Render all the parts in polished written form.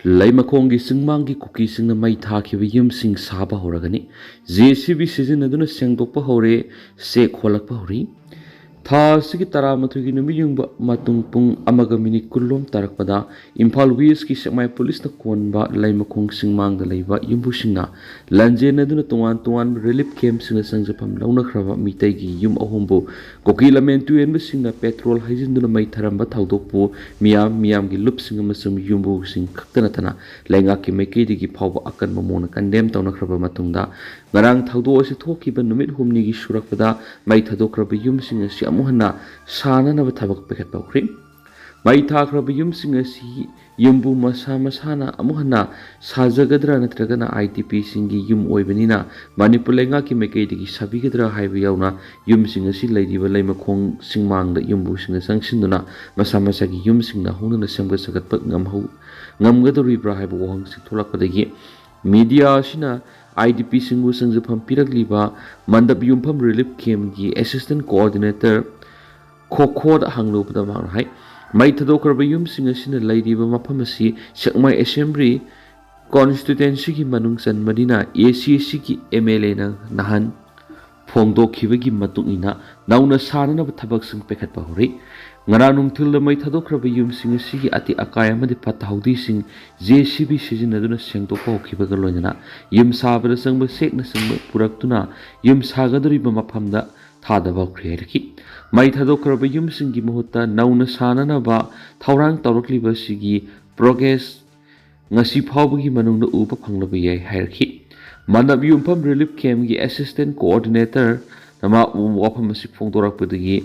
ꯂꯩꯃꯈꯣꯡꯒꯤ ꯆꯤꯡꯃꯥꯡꯒꯤ ꯀꯨꯀꯤꯁꯤꯡꯅ ꯃꯩ ꯊꯥꯈꯤꯕ ꯌꯨꯝꯁꯤꯡ ꯁꯥꯕ ꯍꯧꯔꯒꯅꯤ꯫ JCB ꯁꯤꯖꯤꯟꯅꯗꯨꯅ ꯁꯦꯡꯗꯣꯛꯄ ꯍꯧꯔꯦ, ꯆꯦꯛ ꯍꯣꯜꯂꯛꯄ ꯍꯧꯔꯤ꯫ ꯊꯥ ꯑꯁꯤꯒꯤ 13ꯒꯤ ꯅꯨꯃꯤꯠ ꯌꯨꯡꯕ ꯃꯇꯨꯡ ꯄꯨꯡ 1:10 ꯇꯥꯔꯛꯄꯗ ꯏꯝꯐꯥꯜ ꯋꯦꯁꯀꯤ ꯁꯦꯛꯃꯥꯏ ꯄꯨꯂꯤꯁꯅ ꯀꯣꯟꯕ ꯂꯩꯃꯈꯣꯡ ꯆꯤꯡꯃꯥꯡꯗ ꯂꯩꯕ ꯌꯨꯝꯕꯨꯁꯤꯡꯅ ꯂꯥꯟꯖꯦꯟꯅꯗꯨꯅ ꯇꯣꯉꯥꯟ-ꯇꯣꯉꯥꯟꯕ ꯔꯤꯂꯤꯐ ꯀꯦꯝꯞꯁꯤꯡꯗ ꯆꯪꯖꯐꯝ ꯂꯧꯅꯈ꯭ꯔꯕ ꯃꯤꯇꯩꯒꯤ ꯌꯨꯝ 3ꯕꯨ ꯀꯨꯀꯤ ꯂꯝꯃꯦꯟ ꯇꯨꯌꯦꯟꯕꯁꯤꯡꯅ ꯄꯦꯇ꯭ꯔꯣꯜ ꯍꯩꯖꯤꯟꯗꯨꯅ ꯃꯩ ꯊꯔꯝꯕ ꯊꯧꯗꯣꯛꯄꯨ ꯃꯤꯌꯥꯝꯒꯤ ꯂꯨꯞꯁꯤꯡ ꯑꯃꯁꯨꯡ ꯌꯨꯝꯕꯨꯁꯤꯡ ꯈꯛꯇ ꯅꯠꯇꯅ ꯂꯩꯉꯥꯛꯀꯤ ꯃꯥꯏꯀꯩꯗꯒꯤ ꯐꯥꯎꯕ ꯑꯀꯟꯕ ꯃꯑꯣꯡꯗ ꯀꯟꯗꯦꯝ ꯇꯧꯅꯈ꯭ꯔꯕ ꯃꯇꯨꯡꯗ ꯉꯔꯥꯡ ꯊꯧꯗꯣꯛ ꯑꯁꯤ ꯊꯣꯛꯈꯤꯕ ꯅꯨꯃꯤꯠ 8ꯅꯤꯒꯤ ꯁꯨꯔꯛꯄꯗ ꯃꯩ ꯊꯥꯗꯣꯛꯈ꯭ꯔꯕ ꯌꯨꯝꯁꯤꯡ ꯑꯁꯤ ꯑꯃꯨꯛ ꯍꯟꯅ ꯁꯥꯅꯅꯕ ꯊꯕꯛ ꯄꯥꯏꯈꯠꯄ ꯍꯧꯈ꯭ꯔꯤ꯫ ꯃꯩ ꯊꯥꯈ꯭ꯔꯕ ꯌꯨꯝꯁꯤꯡ ꯑꯁꯤ ꯌꯨꯝꯕꯨ ꯃꯁꯥꯅ ꯑꯃꯨꯛ ꯍꯟꯅ ꯁꯥꯖꯒꯗ꯭ꯔꯥ ꯅꯠꯇ꯭ꯔꯒꯅ IDPꯁꯤꯡꯒꯤ ꯌꯨꯝ ꯑꯣꯏꯕꯅꯤꯅ ꯃꯅꯤꯄꯨꯔ ꯂꯩꯉꯥꯛꯀꯤ ꯃꯥꯏꯀꯩꯗꯒꯤ ꯁꯥꯕꯤꯒꯗ꯭ꯔꯥ ꯍꯥꯏꯕ ꯌꯥꯎꯅ ꯌꯨꯝꯁꯤꯡ ꯑꯁꯤ ꯂꯩꯔꯤꯕ ꯂꯩꯃꯈꯣꯡ ꯆꯤꯡꯃꯥꯡꯗ ꯌꯨꯝꯕꯨꯁꯤꯡꯅ ꯆꯪꯁꯤꯟꯗꯨꯅ ꯃꯁꯥꯒꯤ ꯌꯨꯝꯁꯤꯡꯅ ꯍꯧꯅꯅ ꯁꯦꯝꯒꯠ ꯁꯥꯒꯠꯄ ꯉꯝꯒꯗꯧꯔꯤꯕ꯭ꯔꯥ ꯍꯥꯏꯕ ꯋꯥꯍꯪꯁꯤꯡ ꯊꯣꯛꯂꯛꯄꯗꯒꯤ ꯃꯤꯗꯤꯌꯥ ꯑꯁꯤꯅ IDPꯁꯤꯡꯕꯨ ꯆꯪꯖꯐꯝ ꯄꯤꯔꯛꯂꯤꯕ ꯃꯟꯗꯞ ꯌꯨꯝꯐꯝ ꯔꯤꯂꯤꯐ ꯀꯦꯝꯞꯀꯤ ꯑꯦꯁꯤꯁꯇꯦꯟꯠ ꯀꯣꯑꯣꯔꯗꯤꯅꯦꯇꯔ ꯈꯣꯈꯣꯗ ꯍꯪꯂꯨꯕꯗ ꯃꯍꯥꯛꯅ ꯍꯥꯏ ꯃꯩ ꯊꯥꯗꯣꯛꯈ꯭ꯔꯕ ꯌꯨꯝꯁꯤꯡ ꯑꯁꯤꯅ ꯂꯩꯔꯤꯕ ꯃꯐꯝ ꯑꯁꯤ ꯁꯦꯛꯃꯥꯏ ꯑꯦꯁꯦꯝꯕ꯭ꯂꯤ ꯀꯣꯟꯁꯇꯤꯇꯨꯑꯦꯟꯁꯤꯒꯤ ꯃꯅꯨꯡ ꯆꯟꯕꯅꯤꯅ ACCꯒꯤ MLAꯅ ꯅꯍꯥꯟ ꯐꯣꯡꯗꯣꯛꯈꯤꯕꯒꯤ ꯃꯇꯨꯡ ꯏꯟꯅ ꯅꯧꯅ ꯁꯥꯅꯅꯕ ꯊꯕꯛꯁꯤꯡ ꯄꯥꯏꯈꯠꯄ ꯍꯧꯔꯤ꯫ ꯉꯔꯥꯡ ꯅꯨꯡꯊꯤꯜꯗ ꯃꯩ ꯊꯥꯗꯣꯛꯈ꯭ꯔꯕ ꯌꯨꯝꯁꯤꯡ ꯑꯁꯤꯒꯤ ꯑꯇꯦꯛ ꯑꯀꯥꯏ ꯑꯃꯗꯤ ꯐꯠꯇ ꯍꯥꯎꯊꯤꯁꯤꯡ JCB ꯁꯤꯖꯤꯟꯅꯗꯨꯅ ꯁꯦꯡꯗꯣꯛꯄ ꯍꯧꯈꯤꯕꯒ ꯂꯣꯏꯅꯅ ꯌꯨꯝ ꯁꯥꯕꯗ ꯆꯪꯕ ꯆꯦꯛꯅꯆꯤꯡꯕ ꯄꯨꯔꯛꯇꯨꯅ ꯌꯨꯝ ꯁꯥꯒꯗꯧꯔꯤꯕ ꯃꯐꯝꯗ ꯊꯥꯗꯕ ꯍꯧꯈ꯭ꯔꯦ ꯍꯥꯏꯔꯛꯈꯤ꯫ ꯃꯩ ꯊꯥꯗꯣꯛꯈ꯭ꯔꯕ ꯌꯨꯝꯁꯤꯡꯒꯤ ꯃꯍꯨꯠꯇ ꯅꯧꯅ ꯁꯥꯅꯅꯕ ꯊꯧꯔꯥꯡ ꯇꯧꯔꯛꯂꯤꯕꯁꯤꯒꯤ ꯄ꯭ꯔꯣꯒ꯭ꯔꯦꯁ ꯉꯁꯤ ꯐꯥꯎꯕꯒꯤ ꯃꯅꯨꯡꯗ ꯎꯕ ꯐꯪꯂꯕ ꯌꯥꯏ ꯍꯥꯏꯔꯛꯈꯤ꯫ ꯃꯟꯗꯞ ꯌꯨꯝꯐꯝ ꯔꯤꯂꯤꯐ ꯀꯦꯝꯞꯀꯤ ꯑꯦꯁꯤꯁꯇꯦꯟꯠ ꯀꯣꯑꯣꯔꯗꯤꯅꯦꯇꯔꯅ ꯋꯥꯐꯝ ꯑꯁꯤ ꯐꯣꯡꯗꯣꯔꯛꯄꯗꯒꯤ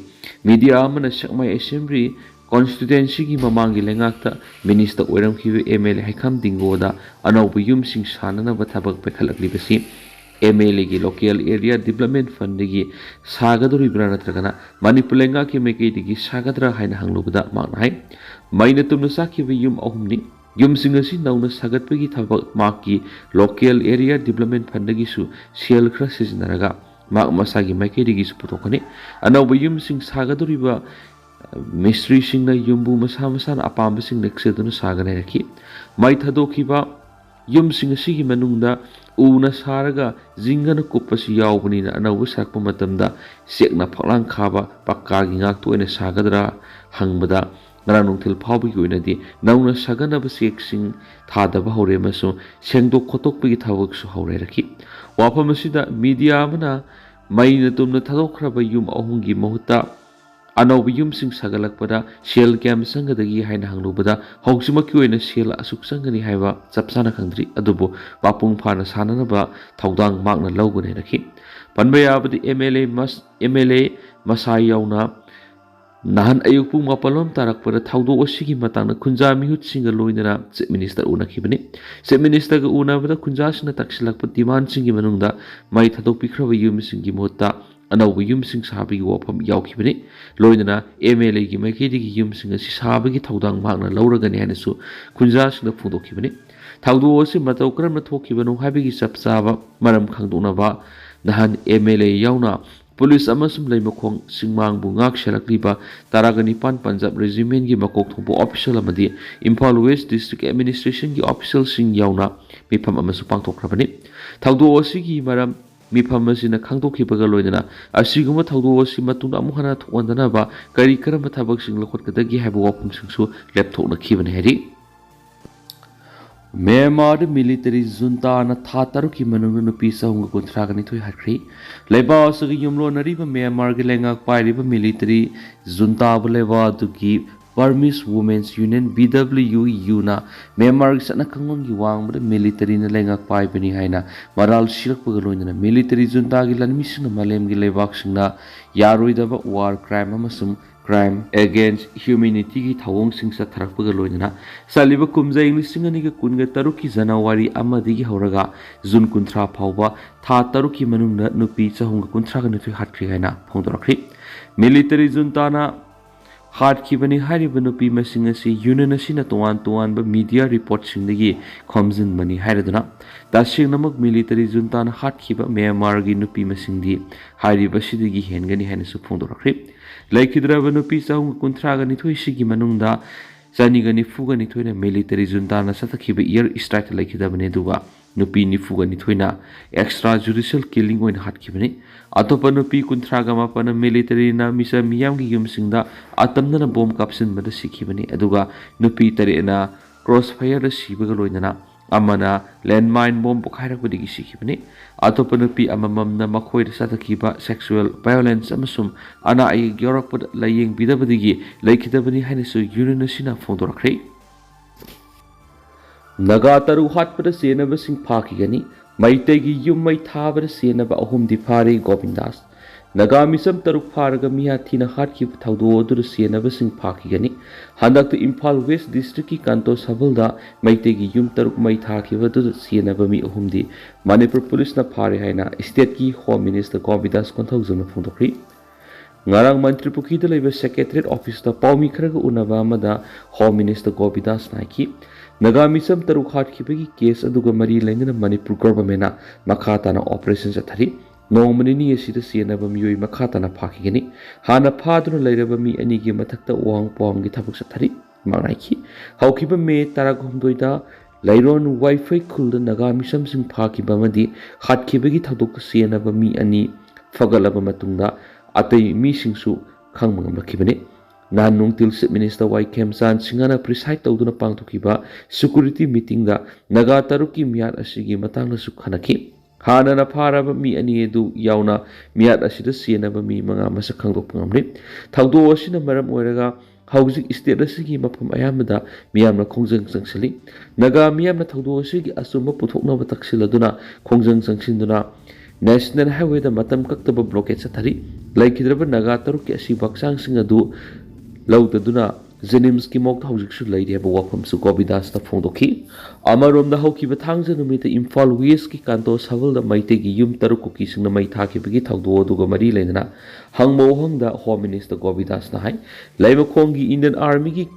ꯃꯤꯗꯤꯌꯥ ꯑꯃꯅ ꯁꯦꯛꯃꯥꯏ ꯑꯦꯁꯦꯝꯕ꯭ꯂꯤ ꯀꯣꯟꯁꯇꯤꯇꯨꯑꯦꯟꯁꯤꯒꯤ ꯃꯃꯥꯡꯒꯤ ꯂꯩꯉꯥꯛꯇ ꯃꯤꯅꯤꯁꯇꯔ ꯑꯣꯏꯔꯝꯈꯤꯕ MLA ꯍꯩꯈꯥꯝ ꯗꯤꯡꯒꯣꯗ ꯑꯅꯧꯕ ꯌꯨꯝꯁꯤꯡ ꯁꯥꯅꯅꯕ ꯊꯕꯛ ꯄꯥꯏꯈꯠꯂꯛꯂꯤꯕꯁꯤ MLAꯒꯤ ꯂꯣꯀꯦꯜ ꯑꯦꯔꯤꯌꯥ ꯗꯤꯕꯦꯂꯞꯃꯦꯟꯠ ꯐꯟꯗꯒꯤ ꯁꯥꯒꯗꯧꯔꯤꯕ꯭ꯔꯥ ꯅꯠꯇ꯭ꯔꯒꯅ ꯃꯅꯤꯄꯨꯔ ꯂꯩꯉꯥꯛꯀꯤ ꯃꯥꯏꯀꯩꯗꯒꯤ ꯁꯥꯒꯗ꯭ꯔꯥ ꯍꯥꯏꯅ ꯍꯪꯂꯨꯕꯗ ꯃꯍꯥꯛꯅ ꯍꯥꯏ ꯃꯩꯅ ꯇꯨꯝꯅ ꯆꯥꯛꯈꯤꯕ ꯌꯨꯝ 3ꯅꯤ꯫ ꯌꯨꯝꯁꯤꯡ ꯑꯁꯤ ꯅꯧꯅ ꯁꯥꯒꯠꯄꯒꯤ ꯊꯕꯛ ꯃꯍꯥꯛꯀꯤ ꯂꯣꯀꯦꯜ ꯑꯦꯔꯤꯌꯥ ꯗꯤꯕꯦꯂꯞꯃꯦꯟꯠ ꯐꯟꯗꯒꯤꯁꯨ ꯁꯦꯜ ꯈꯔ ꯁꯤꯖꯤꯟꯅꯔꯒ ꯃꯍꯥꯛ ꯃꯁꯥꯒꯤ ꯃꯥꯏꯀꯩꯗꯒꯤꯁꯨ ꯄꯨꯊꯣꯛꯀꯅꯤ꯫ ꯑꯅꯧꯕ ꯌꯨꯝꯁꯤꯡ ꯁꯥꯒꯗꯧꯔꯤꯕ ꯃꯤꯁꯇ꯭ꯔꯤꯁꯤꯡꯅ ꯌꯨꯝꯕꯨ ꯃꯁꯥꯅ ꯑꯄꯥꯝꯕꯁꯤꯡ ꯅꯦꯛꯆꯗꯨꯅ ꯁꯥꯒꯅꯤ ꯍꯥꯏꯔꯛꯈꯤ꯫ ꯃꯩ ꯊꯥꯗꯣꯛꯈꯤꯕ ꯌꯨꯝꯁꯤꯡ ꯑꯁꯤꯒꯤ ꯃꯅꯨꯡꯗ ꯎꯅ ꯁꯥꯔꯒ ꯖꯤꯡꯒꯅ ꯀꯨꯞꯄꯁꯨ ꯌꯥꯎꯕꯅꯤꯅ ꯑꯅꯧꯕ ꯁꯥꯔꯛꯄ ꯃꯇꯝꯗ ꯆꯦꯛꯅ ꯐꯛꯂꯥꯡ ꯈꯥꯕ ꯄꯛꯀꯥꯒꯤ ꯉꯥꯛꯇ ꯑꯣꯏꯅ ꯁꯥꯒꯗ꯭ꯔꯥ ꯍꯪꯕꯗ ꯉꯔꯥꯡ ꯅꯨꯡꯊꯤꯜ ꯐꯥꯎꯕꯒꯤ ꯑꯣꯏꯅꯗꯤ ꯅꯧꯅ ꯁꯥꯒꯠꯅꯕ ꯆꯦꯛꯁꯤꯡ ꯊꯥꯗꯕ ꯍꯧꯔꯦ ꯑꯃꯁꯨꯡ ꯁꯦꯡꯗꯣꯛ ꯈꯣꯠꯇꯣꯛꯄꯒꯤ ꯊꯕꯛꯁꯨ ꯍꯧꯔꯦ ꯍꯥꯏꯔꯛꯈꯤ꯫ ꯋꯥꯐꯝ ꯑꯁꯤꯗ ꯃꯤꯗꯤꯌꯥ ꯑꯃꯅ ꯃꯩꯅ ꯇꯨꯝꯅ ꯊꯥꯗꯣꯛꯈ꯭ꯔꯕ ꯌꯨꯝ 3ꯒꯤ ꯃꯍꯨꯠꯇ ꯑꯅꯧꯕ ꯌꯨꯝꯁꯤꯡ ꯁꯥꯒꯠꯂꯛꯄꯗ ꯁꯦꯜ ꯀꯌꯥꯝ ꯆꯪꯒꯗꯒꯦ ꯍꯥꯏꯅ ꯍꯪꯂꯨꯕꯗ ꯍꯧꯖꯤꯛꯃꯛꯀꯤ ꯑꯣꯏꯅ ꯁꯦꯜ ꯑꯁꯨꯛ ꯆꯪꯒꯅꯤ ꯍꯥꯏꯕ ꯆꯞ ꯆꯥꯅ ꯈꯪꯗ꯭ꯔꯤ, ꯑꯗꯨꯕꯨ ꯃꯄꯨꯡ ꯐꯥꯅ ꯁꯥꯅꯅꯕ ꯊꯧꯗꯥꯡ ꯃꯍꯥꯛꯅ ꯂꯧꯒꯅꯤ ꯍꯥꯏꯔꯛꯈꯤ꯫ ꯄꯟꯕ ꯌꯥꯕꯗꯤ MLA ꯃꯁꯥ ꯌꯥꯎꯅ ꯅꯍꯥꯟ ꯑꯌꯨꯛ ꯄꯨꯡ 7 ꯇꯥꯔꯛꯄꯗ ꯊꯧꯗꯣꯛ ꯑꯁꯤꯒꯤ ꯃꯇꯥꯡꯗ ꯈꯨꯟꯖꯥ ꯃꯤꯍꯨꯠꯁꯤꯡꯒ ꯂꯣꯏꯅꯅ ꯆꯤꯞ ꯃꯤꯅꯤꯁꯇꯔ ꯎꯅꯈꯤꯕꯅꯤ꯫ ꯆꯤꯞ ꯃꯤꯅꯤꯁꯇꯔꯒ ꯎꯅꯕꯗ ꯈꯨꯟꯖꯥꯁꯤꯡꯅ ꯇꯛꯁꯤꯜꯂꯛꯄ ꯗꯤꯃꯥꯟꯁꯤꯡꯒꯤ ꯃꯅꯨꯡꯗ ꯃꯩ ꯊꯥꯗꯣꯛꯄꯤꯈ꯭ꯔꯕ ꯌꯨꯝꯁꯤꯡꯒꯤ ꯃꯍꯨꯠꯇ ꯑꯅꯧꯕ ꯌꯨꯝꯁꯤꯡ ꯁꯥꯕꯒꯤ ꯋꯥꯐꯝ ꯌꯥꯎꯈꯤꯕꯅꯤ꯫ ꯂꯣꯏꯅꯅ MLAꯒꯤ ꯃꯥꯏꯀꯩꯗꯒꯤ ꯌꯨꯝꯁꯤꯡ ꯑꯁꯤ ꯁꯥꯕꯒꯤ ꯊꯧꯗꯥꯡ ꯃꯍꯥꯛꯅ ꯂꯧꯔꯒꯅꯤ ꯍꯥꯏꯅꯁꯨ ꯈꯨꯟꯖꯥꯁꯤꯡꯅ ꯐꯣꯡꯗꯣꯛꯈꯤꯕꯅꯤ꯫ ꯊꯧꯗꯣꯛ ꯑꯁꯤ ꯃꯇꯧ ꯀꯔꯝꯅ ꯊꯣꯛꯈꯤꯕꯅꯣ ꯍꯥꯏꯕꯒꯤ ꯆꯞ ꯆꯥꯕ ꯃꯔꯝ ꯈꯪꯗꯣꯛꯅꯕ ꯅꯍꯥꯟ MLA ꯌꯥꯎꯅ ꯄꯨꯂꯤꯁ ꯑꯃꯁꯨꯡ ꯂꯩꯃꯈꯣꯡ ꯆꯤꯡꯃꯥꯡꯕꯨ ꯉꯥꯛ ꯁꯦꯜꯂꯛꯂꯤꯕ 19 ꯄꯟꯖꯥꯕ ꯔꯦꯖꯤꯃꯦꯟꯠꯒꯤ ꯃꯀꯣꯛ ꯊꯣꯡꯕ ꯑꯣꯐꯤꯁꯤꯌꯦꯜ ꯑꯃꯗꯤ ꯏꯝꯐꯥꯜ ꯋꯦꯁ ꯗꯤꯁꯇ꯭ꯔꯤꯛ ꯑꯦꯗꯃꯤꯅꯤꯁꯇ꯭ꯔꯦꯁꯟꯒꯤ ꯑꯣꯐꯤꯁꯤꯌꯦꯜꯁꯤꯡ ꯌꯥꯎꯅ ꯃꯤꯐꯝ ꯑꯃꯁꯨ ꯄꯥꯡꯊꯣꯛꯈ꯭ꯔꯕꯅꯤ꯫ ꯊꯧꯗꯣꯛ ꯑꯁꯤꯒꯤ ꯃꯔꯝ ꯃꯤꯐꯝ ꯑꯁꯤꯅ ꯈꯪꯗꯣꯛꯈꯤꯕꯒ ꯂꯣꯏꯅꯅ ꯑꯁꯤꯒꯨꯝꯕ ꯊꯧꯗꯣꯛ ꯑꯁꯤ ꯃꯇꯨꯡꯗ ꯑꯃꯨꯛ ꯍꯟꯅ ꯊꯣꯛꯍꯟꯗꯅꯕ ꯀꯔꯝꯕ ꯊꯕꯛꯁꯤꯡ ꯂꯧꯈꯠꯀꯗꯒꯦ ꯍꯥꯏꯕ ꯋꯥꯐꯝꯁꯤꯡꯁꯨ ꯂꯦꯞꯊꯣꯛꯅꯈꯤꯕꯅꯤ ꯍꯥꯏꯔꯤ꯫ ꯃ꯭ꯌꯥꯟꯃꯥꯔꯗ ꯃꯤꯂꯤꯇꯔꯤ ꯖꯨꯟꯇꯥꯅ ꯊꯥ 6ꯀꯤ ꯃꯅꯨꯡꯗ ꯅꯨꯄꯤ 392 ꯍꯥꯠꯈ꯭ꯔꯦ꯫ ꯂꯩꯕꯥꯛ ꯑꯁꯤꯒꯤ ꯌꯨꯝꯂꯣꯟꯅꯔꯤꯕ ꯃ꯭ꯌꯥꯟꯃꯥꯔꯒꯤ ꯂꯩꯉꯥꯛ ꯄꯥꯏꯔꯤꯕ ꯃꯤꯂꯤꯇꯔꯤ ꯖꯨꯟꯇꯥꯕꯨ ꯂꯩꯕꯥꯛ ꯑꯗꯨꯒꯤ ꯕꯔꯃꯤꯁ ꯋꯨꯃꯦꯟꯁ ꯌꯨꯅꯤꯌꯟ BWUUꯅ ꯃ꯭ꯌꯥꯟꯃꯥꯔꯒꯤ ꯆꯠꯅ ꯀꯥꯡꯂꯣꯟꯒꯤ ꯋꯥꯡꯃꯗ ꯃꯤꯂꯤꯇꯔꯤꯅ ꯂꯩꯉꯥꯛ ꯄꯥꯏꯕꯅꯤ ꯍꯥꯏꯅ ꯃꯔꯥꯜ ꯁꯤꯔꯛꯄꯒ ꯂꯣꯏꯅꯅ ꯃꯤꯂꯤꯇꯔꯤ ꯖꯨꯟꯇꯥꯒꯤ ꯂꯥꯟꯃꯤꯁꯤꯡꯅ ꯃꯥꯂꯦꯝꯒꯤ ꯂꯩꯕꯥꯛꯁꯤꯡꯅ ꯌꯥꯔꯣꯏꯗꯕ ꯋꯥꯔ ꯀ꯭ꯔꯥꯏꯝ ꯑꯃꯁꯨꯡ ꯀ꯭ꯔꯥꯏꯝ ꯑꯦꯒꯦꯟꯁ ꯍ꯭ꯌꯨꯃꯦꯅꯤꯇꯤꯒꯤ ꯊꯧꯑꯣꯡꯁꯤꯡ ꯆꯠꯊꯔꯛꯄꯒ ꯂꯣꯏꯅꯅ ꯆꯠꯂꯤꯕ ꯀꯨꯝꯖꯥ 2016ꯒꯤ ꯖꯅꯋꯥꯔꯤ 1ꯗꯒꯤ ꯍꯧꯔꯒ ꯖꯨꯟ 30 ꯐꯥꯎꯕ ꯊꯥ 6ꯀꯤ ꯃꯅꯨꯡꯗ ꯅꯨꯄꯤ 392 ꯍꯥꯠꯈ꯭ꯔꯦ ꯍꯥꯏꯅ ꯐꯣꯡꯗꯣꯔꯛꯈ꯭ꯔꯦ꯫ ꯃꯤꯂꯤꯇꯔꯤ ꯖꯨꯟꯇꯥꯅ ꯍꯥꯠꯈꯤꯕꯅꯤ ꯍꯥꯏꯔꯤꯕ ꯅꯨꯄꯤ ꯃꯁꯤꯡ ꯑꯁꯤ ꯌꯨꯅꯤꯌꯟ ꯑꯁꯤꯅ ꯇꯣꯉꯥꯟꯕ ꯃꯤꯗꯤꯌꯥ ꯔꯤꯄꯣꯔꯠꯁꯤꯡꯗꯒꯤ ꯈꯣꯝꯖꯤꯟꯕꯅꯤ ꯍꯥꯏꯔꯗꯨꯅ ꯇꯁꯦꯡꯅꯃꯛ ꯃꯤꯂꯤꯇꯔꯤ ꯖꯨꯟꯇꯥꯅ ꯍꯥꯠꯈꯤꯕ ꯃ꯭ꯌꯥꯟꯃꯥꯔꯒꯤ ꯅꯨꯄꯤ ꯃꯁꯤꯡꯗꯤ ꯍꯥꯏꯔꯤꯕꯁꯤꯗꯒꯤ ꯍꯦꯟꯒꯅꯤ ꯍꯥꯏꯅꯁꯨ ꯐꯣꯡꯗꯣꯔꯛꯈ꯭ꯔꯦ꯫ ꯂꯩꯈꯤꯗ꯭ꯔꯕ ꯅꯨꯄꯤ 392 ꯁꯤꯒꯤ ꯃꯅꯨꯡꯗ 1492 military junta satakhiba air strike laikhidabane duga Nupi 14 extra judicial killing oin hatkibane atopa Nupi 38 military na misa miyamgi yumsingda atamna bomb kapsin bada sikhibane aduga Nupi tare na crossfire da sibaga loinana amana landmine bomb pokhairapudigi sikhibane atopa Nupi amamamna makhoi da satakhiba sexual violence amasum ana ai gyorakpad layeng bidabadigi laikhidabani hainasu unionasina phongdorakre Naga taru hatpada senaba sing phakigani Meitei-gi yum mai thabada senaba ahum difari Govindas Naga misam taruk pharaga miya thina hatkib thaudo odur senaba sing phakigani handak Imphal West District ki kanto sabalda Meitei-gi yum taruk mai thakiba dur senaba mi ahumdi Manipur police na phare haina state ki home minister Govindas konthauजन phongdokri ngarang Manipuri da laiba secretariat office ta paumi kharaga unaba amada home minister Govindas naiki Nagamisam taruk hatkibagi case aduga mari lainana Manipur government na makhatana operations athari nongmani ni asida senaba miyoi makhatana phakigani hana phaduna lairaba mi ani gi mathakta wang pom gi thabuk sathari mangaiki haukiba me taragomdoida lairon wifi khulda nagamisam sing phakiba madi hatkibagi thaduk senaba mi ani fagalaba matungda atai mi singsu khangmangam rakibane Nanung Tilsit Minister Y. Kemsan Singana preside tawduna pangtukiba security meeting da naga taruki miyat asigi matang na sukhanaki hana na pharaba mi ani edu yauna miyat asida senaba mi manga masa khangdok pangamri thawdo asina maram oiraga hauzik state asigi mafam ayamada miyamna khongjang sangsali naga miyamna thawdo asigi asuma puthokna bataksiladuna khongjang sangsinduna National Highway da matam kaktaba blockade sathari laikhidraba naga taruki asi baksang singadu Lautaduna Jenims ki mok hauzik su lairi haba wafam su Govindas na phongdoki amarom da hauki bathangja numita Imphal West ki kanto saval da Meitei-gi yum taruk kuki singna mai thakibagi thawdo aduga mari lainana hangmo hangda home minister Govindas na hai laima khonggi Indian Army ki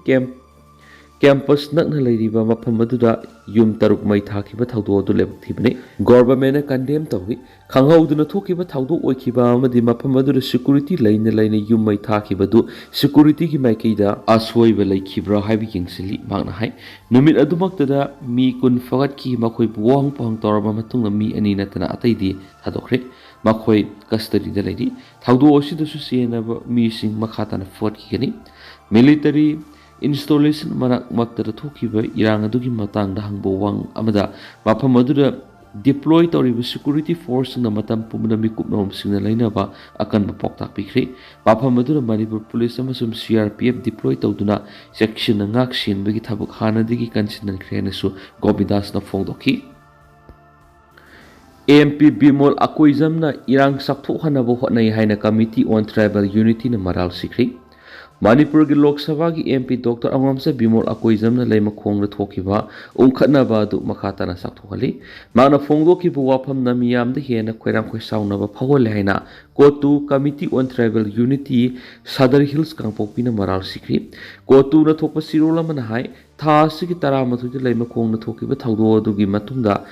campus nakna lairiba mafam aduda yum taruk mai thakiba thawdo adu lebak thibane government na condemn tawhi khanghauduna thokiba thawdo oikiba amadi mafam aduda security laina yum mai thakiba du security ki maikeida aswoiba laikhibra haibi kingsili magna hai numit adumaktada mi kun fagat ki makhoi buwang pang toraba matungna mi ani natana ataidi thadokre makhoi custody da lairi thawdo osida su senaba mi sing makhatana fort ki gani military installation manak maktara thokiba Erang adugi matang da hangbo wang amada mafam aduda deploy tawriba security force na matam pumna mikupnom singna lainaba akan bapoktak pikri mafam aduda Manipur police amasum CRPF deploy tawduna section na ngak sinbagi thabuk hanadigi kansinan krenasu Govindas na phongdoki MP Bimol akoizamna Erang sakthok hanabo hotnai haina committee on tribal unity na maral sikri Manipur ki Lok Sabha ki MP Dr. Angwamsa Bimol akoizamna laima khongra thokiba ungkhatnaba du makhatana sakthokali magna phongdokiba wafam na miyamda hena khoiram khoi saunaba phagol haina kotu committee on tribal unity Sadar Hills kangpokpina maral sikri kotu na thokpa sirola mana hai tha sigi taramathu laima khongna thokiba thawdo adugi matungda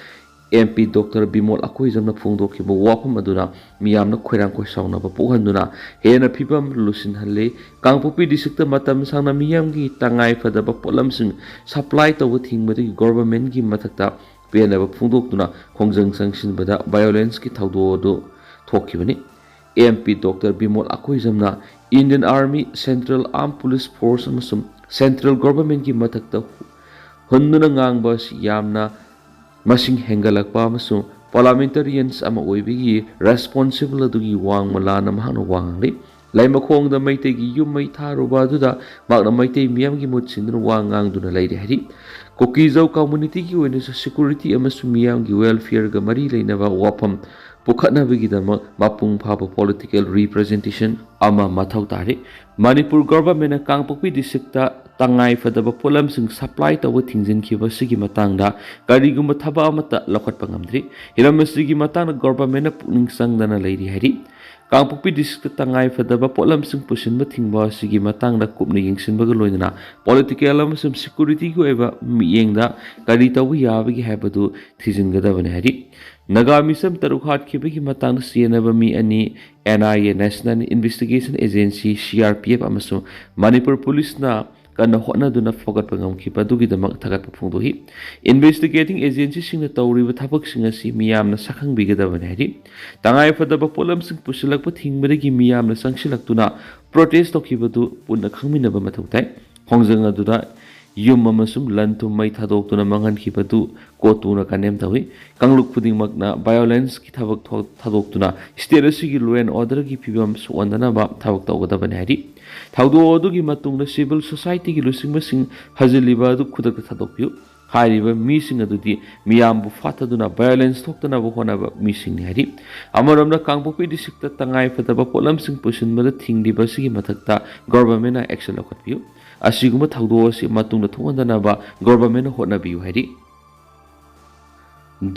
MP Dr. Bimol akoizamna phongdokiba wafam aduna miyamna khoirang khoi saunaba pokhanduna hena phibam lusin halle kangpopi district matam sangna miyamgi tangai fadaba polamsing supply tawba thingmadi government gi mathakta penaba phongdokduna khongjang sangsinbada violence ki thawdo do thokibani MP Dr. Bimol akoizamna Indian Army Central Armed Police Force amasum central government gi mathakta hunduna ngangba yamna masing hengalakpa amasung parliamentarians ama oibigi responsible adugi wang malana mahana wangli laima khongda Meitei-gi yum mai tharuba aduda magna Meitei miyamgi mutsindu wangang duna lairi hari kokizau community ki oina security amasung miyamgi welfare ga mari lainaba wafam pukhatnabagi dama mapung phaba political representation ama mathau tare Manipur government na kangpokpi district ta tangai fadaba polamsing supply tawa thingjin khiba sigi matangda kariguma thaba amata lokhatpa ngamdri hiramsigi matangna government na puning sangdana lairi hari kangpokpi district tangai fadaba polamsing pusinba thingba sigi matangda kupna yengsinbaga loinana political amasum security ko eba miyengda kari tawu yabagi habadu thijingadabane hari Nagamisam tarukhat khibagi matang senaba mi ani NIA National Investigation Agency CRPF amasung Manipur Police na kana hotnaduna fogatpa ngamkhiba adugidamak thagatpa phongdohi investigating agency singna tawriba thabak singa si miyamna sakhangbigadabane hari tangai fadaba polamsing pusilakpa thingbadagi miyamna sangsilaktuna protest tokhibadu punna khangminaba mathautai khongjang aduda yum amasum lantum mai thadokuna mangankhibadu kotuna kanem tawi kangluk pudingmakna violence ki thabak thadokuna state asigi law and order gi phibam suandana ba thabak tawgadabane hari thawdo adugi matungna civil society gi lusingmasing hajiliba adu khudak thadokpiu hairiba mising adudi miyambu fataduna violence thoktana bo honaba mising ni hari amaramna kangpopi district ta tangai fataba polamsing pusinbada thingdiba sigi mathakta government na action lokatpiu asiguma thawdo asi matungna thongandana ba government na hotnabiu hari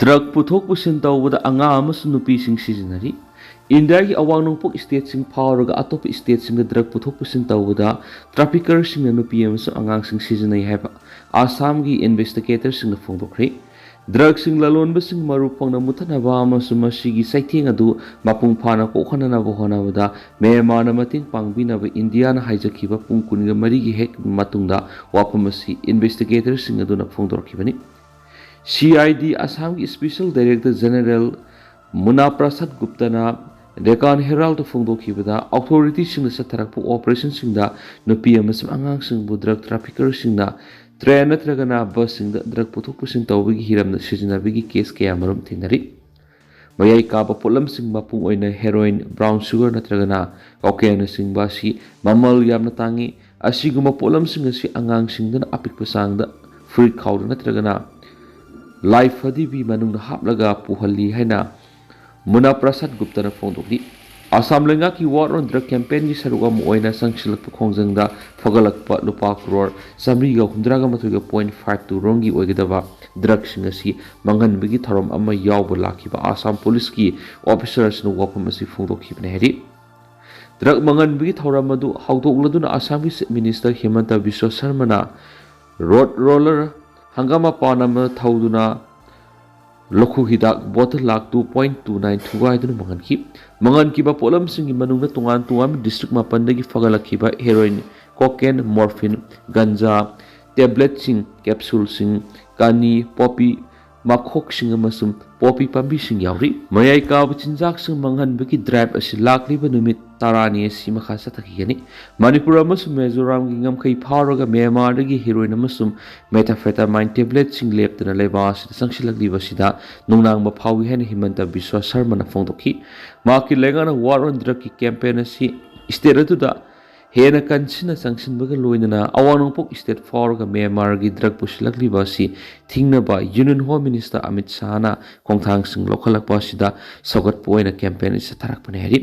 drug puthok pusin tawbada anga amasu nupi sing seasonary India ki awang nongpok state sing power ga atop state sing drug puthok pusin tawbada trafficker sing nupi amasu angang sing seasonary haba Assam ki investigator sing phongdokre drug sing lalon basing maru phongna muthanaba amasu masigi saitheng adu mapung phana ko khonana bo honabada Myanmar na mating pangbina ba India na haijakhiba pung kunga mari gi hek matungda wapamasi investigator sing adu na phongdorkhibani CID Assam ki Special Director General Muna Prasad Gupta na Deccan Herald phongdokhibada authority sing satharakpu operation sing da nupi amasum angang sing bu drug trafficker sing na train natragana bus sing da drug puthok pusin tawbigi hiramna sijinabigi case kaya marum thinari mayai kaba polam sing mapung oina heroin brown sugar natragana cocaine sing ba si mamal yamna tangi asiguma polam sing asi angang sing da apikpa sang da free cow natragana life hadi bi manung haplaga puhalli haina Muna Prasad Gupta na phongdokdi Assam lenga ki war on drug campaign gi saruga mo oina sangsilak khongjang da phagalakpa lupa crore samriga 100.52 rongi oigidaba drug singasi mangan bigi tharom ama yawba lakhiba Assam police ki officers no wapam asi phongdokhibne heri drug mangan bigi thoram adu hawdokladuna Assam ki minister Himanta Biswa Sharma na road roller hangama panama thauduna Lokhu hidak bottle lak 2.29 thugai dun mangan ki ba polam sing manungna tungan tuam district mapandagi fagalakhiba heroin cocaine morphine ganja tablet sing capsule sing kani poppy makhok sing amasum poppy pambi sing yauri mayai ka chinjak sing mangan baki drive asi lakliba numit tarani asi makha sathakigani Manipur amasum Mizoram gi ngamkhai pharaga Myanmar dagi heroin amasum methamphetamine tablet sing leptana leba asi sangsilakliba sida nungnang ma phawi hen Himanta Biswa Sharma na phongdokhi maki lengana war on drug ki campaign asi state atuda hena kansina sangsinbaga loinana awanongpok state pharaga Myanmar gi drug pusilakliba si thingnaba Union Home Minister Amit Shah na khongthang sing lokhalakpa sida sogat poina campaign isa tharakpane hari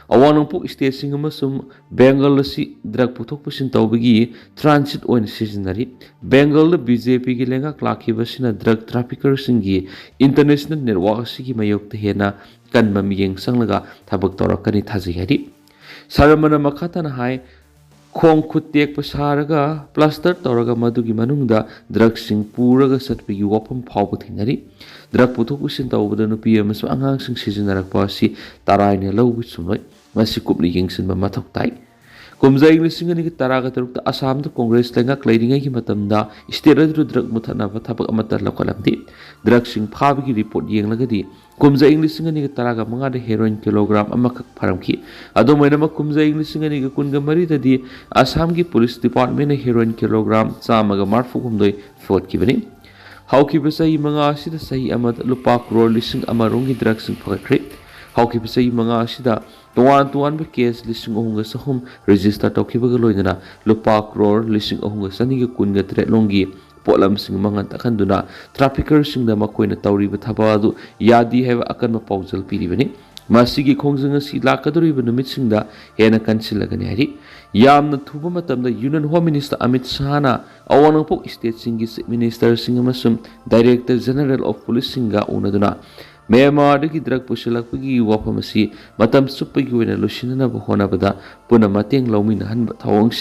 awanongpok state sing amasum Bengal asi drug puthok pusin tawbagi transit oina seasonary Bengal BJP gi lenga klakhiba sina drug trafficker singi international network asigi mayokta hena kanma miyeng sanglaga thabak torakani thaji hari saramana makhata na hai khong khutek pasaraga plaster toraga madugi manungda drug sing puraga satpigi wapam phawba thinari drug puthok usin tawbada nupi amasu angang sing sijinarakpa si taraine lawbi sumloi masi kupli yengsinba mathok tai kumjai lisingani ki taraga tarukta Assam da Congress lenga klairingai ki matamda state adu drug muthana ba thabak amata lokalamdi drug sing phabigi report yenglagadi kumjai lisingani ki taraga manga da heroin kilogram amakak pharamki ado moina ma kumjai lisingani ki kunga mari dadi Assam ki police department heroin kilogram chamaga marfu humdoi fort kibani hauki basai manga asida sahi amad lupa crore lising amarongi drug sing phakre hauki basai manga asida tuan ba case lising ohunga sahum register tokhibaga loinana lupa crore lising ohunga saniga kunga tre longi polam sing mangan takhanduna trafficker sing da makoina tawriba thabadu yadi heba akan ma paujal piribani masigi khongjang si lakadori ba numit sing da hena kansilagani hari yamna thuba matamda Union Home Minister Amit Shah na awanangpok state singi minister sing amasum Director General of Police singa unaduna Myanmar dagi drug pusilakpagi wapamasi matam suppagi wena lusinana ba honabada puna mateng lawmina hanba thawang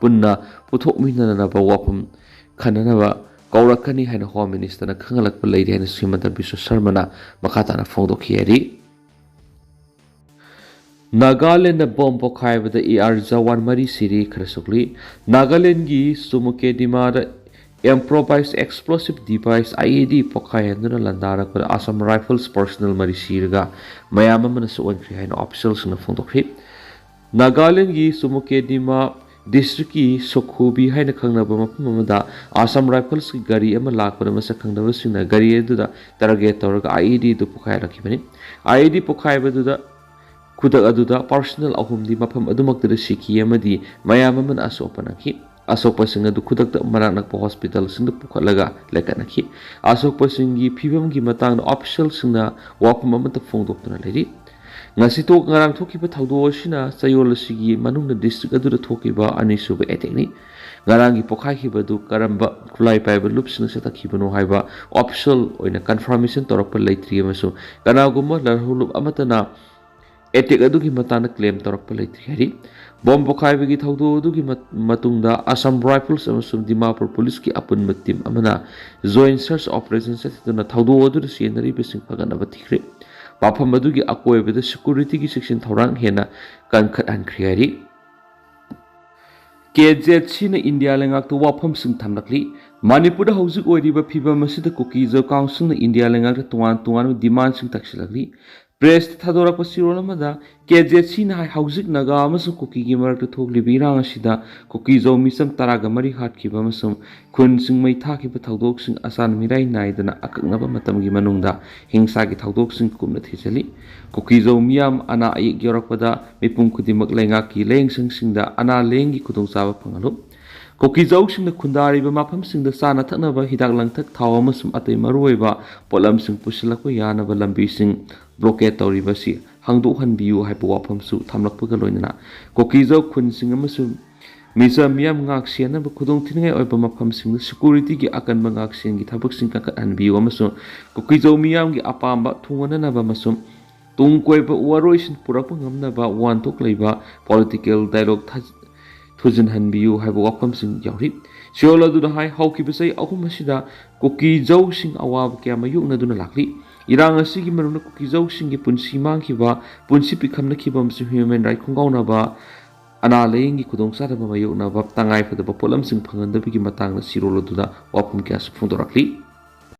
punna puthokmina na ba wapam khanana ba kaurakani haina Home Minister na khangalakpa leiri haina Himanta Biswa Sharma na makhatana phongdokhi ari Nagaland bom pokhaibada Jawan Mari Siri Krasukli, Nagaland gi Sumuke Dimada improvised explosive device IED pokhayanuna landara ko Assam Rifles personal Mari Sirga, Mayama Manasu and officials in the Fondokri. Nagaland gi Sumuke Dima District ki Sokhubi haina khangnaba mafamada Assam Rifles ki gari ama lakpada masa khangnaba singna gari eduda target tawraga IED du pokhayarakibani. IED pokhaibada Khudong aduda personal ahumdi mafam adumakta siki amadi mayam aman asopanaki asokpa singa du Khudong ta manak pa hospital singa pukhalaga lekanaki asokpa singi phibam gi matang official singa wapam amata phongdoktuna leri ngasi tok ngarang thokiba thawdo sina sayol sigi manungna district aduda thokiba anisuba etekni ngarang gi pokhakiba du karamba khulai paiba lupsina setakibano haiba official oina confirmation torakpa leitri amaso kanaguma larhulup amatana Etik adugi matana claim torakpa leitri bom pokhaibagi thawdo adugi matungda Assam Rifles amasum Dimapur Police ki apun team amana joint search operation setuna thawdo adu sienari besing pagana batikre bafam adugi akoibada security ki section thorang hena kankhat ankhriari KZC na India lengak to wapam sing thamlakli Manipur da hauzik oiriba phibam asida cookies council na India lengak ta tuan demand sing taksilakli Press Thadora Pasirolamada, KZC na hauzik naga amasum cookie gamer to Toglibi Rangashida, cookies o misam Taragamari Hat Kibamasum, Kun sing may taki pa Taudox sing Asan Mirai Naidana Akangaba Matam Gimanunda, Hingsagi Taudox sing Kumnat Hisali, cookies o miam ana ayik Yorapada, Mipum Kudimak Lengaki, Leng sing singda, ana lengi Kudong Sava Pangalo. Cookies o sing the Kundari Mapam sing the Sana Tanava Hidak Langtak Tawamasum Ate Marueva, Polam sing Pusilako Yanava Lambi sing. Blockade Toribasi, Hangdu Hanbiu Hypowapam su, Tamlapugaloina, Kokizo Kun Singamasu, Misa Miam Ngaxiana, Kudong Tinga or Bamapam sing, security gi akan Mangaxian, Gitabuk Sinkakat and Biomasu, Kokizo Miam gi Apamba, Tunganaba Masum, Tungqueba Waroish Purapangamnaba, one took labor, political dialogue Tuzin Hanbiu Hypowapam sing Yari. Siola do the high Hawki Besay Akumashida, Kokizo sing Awab Kamayuk Naduna Lakli. Erang ashigi maruna kukizaw singi punsi mangkiba punsi pikamna kibam si human right kunggaw ba ana layingi kudong sa mamayok na tangay pada polam sing panganda bigi matang na sirolo duda wapum kaya sa fundorakli